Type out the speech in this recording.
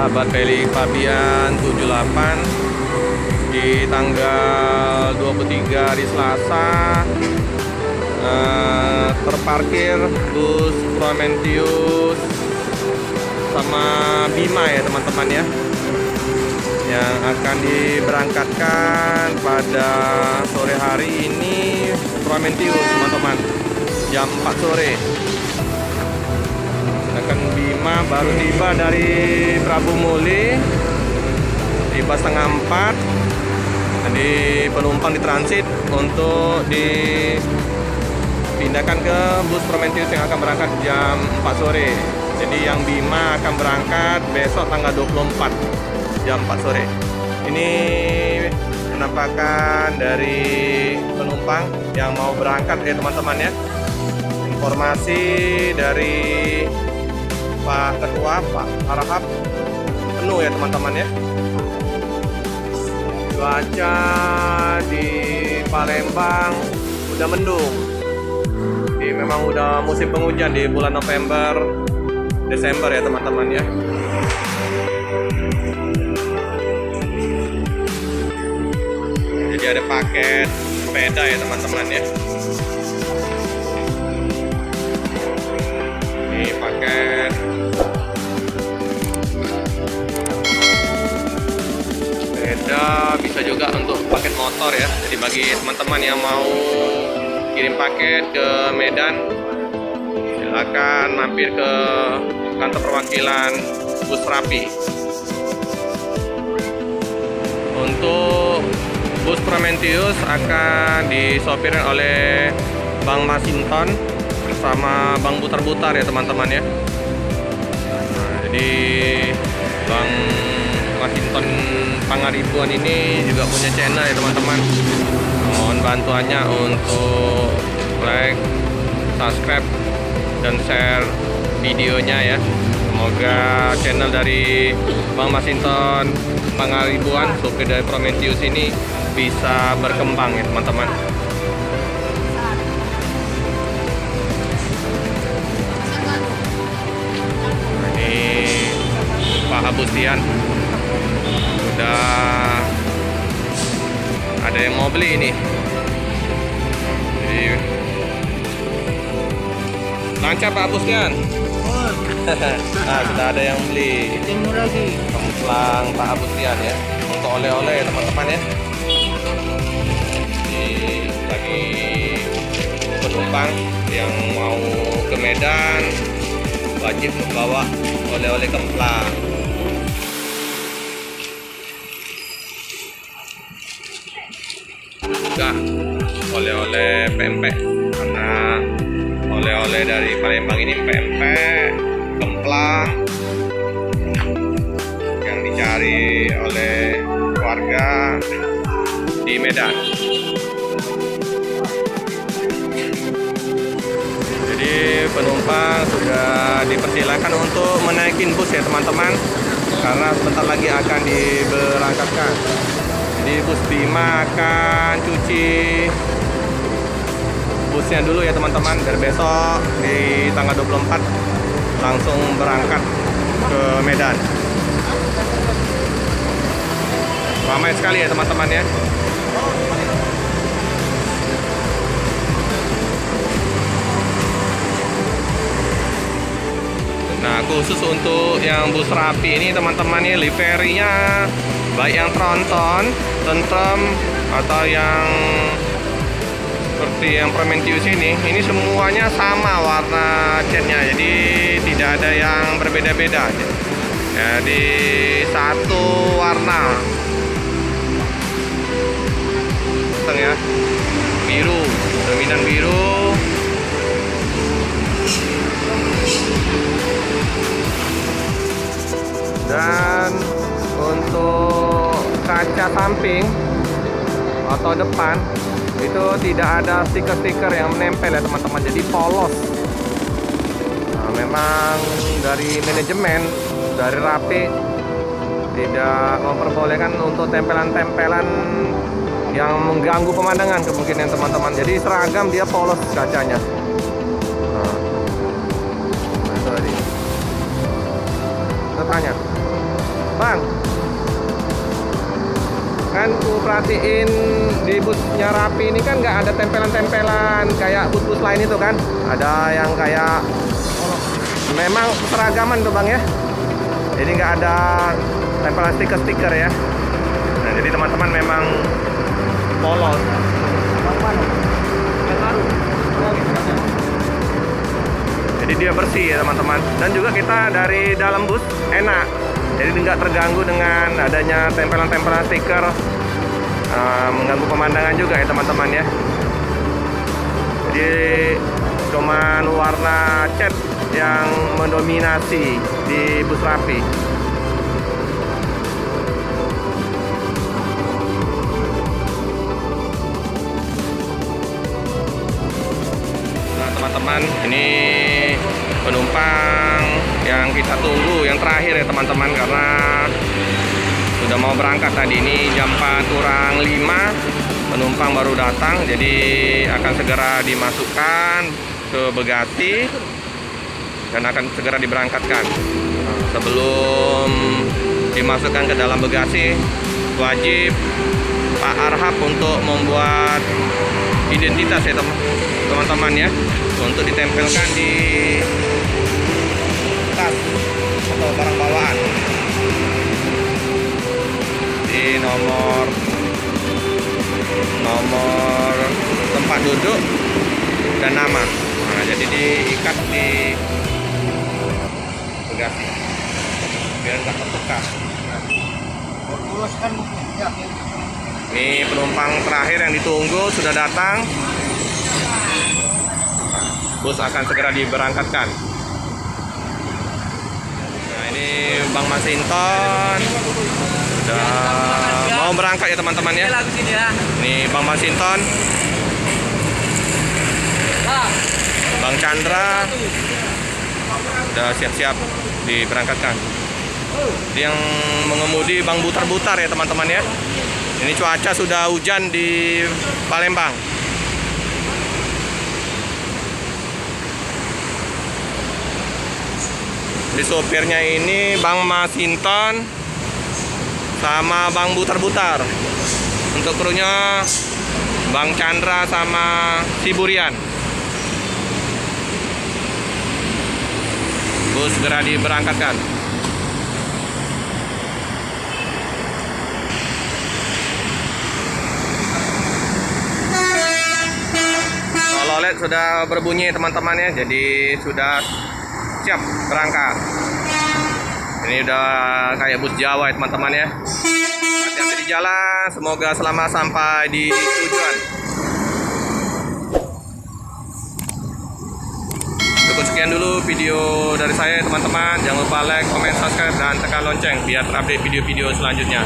sahabat Felix Fabian 78 di tanggal 23 hari Selasa. Terparkir bus Prometheus sama Bima ya teman-teman ya, yang akan diberangkatkan pada sore hari ini. Prometheus teman-teman, jam 4 sore. Sedangkan Bima baru tiba dari Prabu Muli, tiba setengah 4. Jadi penumpang ditransit untuk dipindahkan ke bus Prometheus yang akan berangkat jam 4 sore. Jadi yang Bima akan berangkat besok tanggal 24 jam 4 sore. Ini penampakan dari penumpang yang mau berangkat ya teman-teman ya. Informasi dari Pak Ketua, Pak Harahap, penuh ya teman-teman ya. Cuaca di Palembang udah mendung. Jadi memang udah musim penghujan di bulan November, Desember ya teman-teman ya. Jadi ada paket sepeda ya teman-teman ya. Ini paket sepeda, bisa juga untuk paket motor ya. Jadi bagi teman-teman yang mau kirim paket ke Medan, silakan mampir ke kantor perwakilan Bus Rapi. Untuk bus Prometheus akan disopirin oleh Bang Masinton bersama Bang Butar-Butar ya teman-teman ya. Nah, jadi Bang Masinton Pangaribuan ini juga punya channel ya teman-teman. Mohon bantuannya untuk like, subscribe, dan share videonya ya. Semoga channel dari Bang Masinton Pangaribuan, supir dari Prometheus ini, bisa berkembang ya teman-teman. Nah, ini Pak Abustian udah ada yang mau beli ini. Jadi lancar Pak Abustian. Nah, sudah ada yang beli. Timur lagi. Kemplang Pak Abustian ya, untuk oleh-oleh ya teman-teman ya. Ini bagi penumpang yang mau ke Medan wajib membawa oleh-oleh kemplang. Juga oleh-oleh pempek, karena oleh-oleh dari Palembang ini pempek, kemplang yang dicari oleh warga di Medan. Jadi penumpang sudah dipersilakan untuk menaikin bus ya teman-teman, karena sebentar lagi akan diberangkatkan. Jadi bus Bima akan cuci busnya dulu ya teman-teman, biar besok di tanggal 24 langsung berangkat ke Medan. Ramai sekali ya teman-teman ya. Nah, khusus untuk yang bus Rapi ini teman-teman ya, liverinya baik yang tronton, tentrem, atau yang seperti yang Prometheus ini semuanya sama warna catnya, jadi tidak ada yang berbeda-beda. Jadi satu warna, ya, biru, dominan biru. Dan untuk kaca samping atau depan itu tidak ada stiker-stiker yang menempel ya teman-teman, jadi polos. Nah, memang dari manajemen dari Rapi tidak memperbolehkan untuk tempelan-tempelan yang mengganggu pemandangan kemungkinan teman-teman. Jadi seragam, dia polos kacanya. Nah, itu tadi. Kita tanya. Bang, kan ku perhatiin di busnya Rapi ini kan nggak ada tempelan-tempelan kayak bus-bus lain itu kan. Ada yang kayak memang seragaman tuh bang ya. Jadi nggak ada tempelan stiker-stiker ya. Nah, jadi teman-teman memang polos. Jadi dia bersih ya teman-teman. Dan juga kita dari dalam bus enak. Jadi nggak terganggu dengan adanya tempelan-tempelan stiker, mengganggu pemandangan juga ya teman-teman ya. Jadi cuman warna cat yang mendominasi di bus Rapi. Nah teman-teman, ini penumpang yang kita tunggu yang terakhir ya teman-teman, karena sudah mau berangkat tadi. Ini jam 4 kurang 5 penumpang baru datang, jadi akan segera dimasukkan ke bagasi dan akan segera diberangkatkan. Sebelum dimasukkan ke dalam bagasi, wajib Pak Arhab untuk membuat identitas ya teman-teman ya, untuk ditempelkan di tas atau barang bawaan, di nomor tempat duduk dan nama. Nah, jadi diikat di bagasi biar nggak tertukar. Ini penumpang terakhir yang ditunggu sudah datang. Bus akan segera diberangkatkan. Nah, ini Bang Masinton udah mau berangkat ya teman-teman ya. Ini Bang Masinton, Bang Chandra udah siap-siap diberangkatkan. Yang mengemudi Bang Butar-Butar ya teman-teman ya. Ini cuaca sudah hujan di Palembang. Di sopirnya ini Bang Masinton sama Bang Butar-Butar. Untuk krunya Bang Chandra sama si Burian. Bus segera diberangkatkan. Lolet sudah berbunyi teman-teman ya, jadi sudah siap berangkat. Ini udah kayak bus Jawa ya teman-teman ya. Hati-hati di jalan, semoga selamat sampai di tujuan. Cukup sekian dulu video dari saya teman-teman. Jangan lupa like, comment, subscribe, dan tekan lonceng biar terupdate video-video selanjutnya.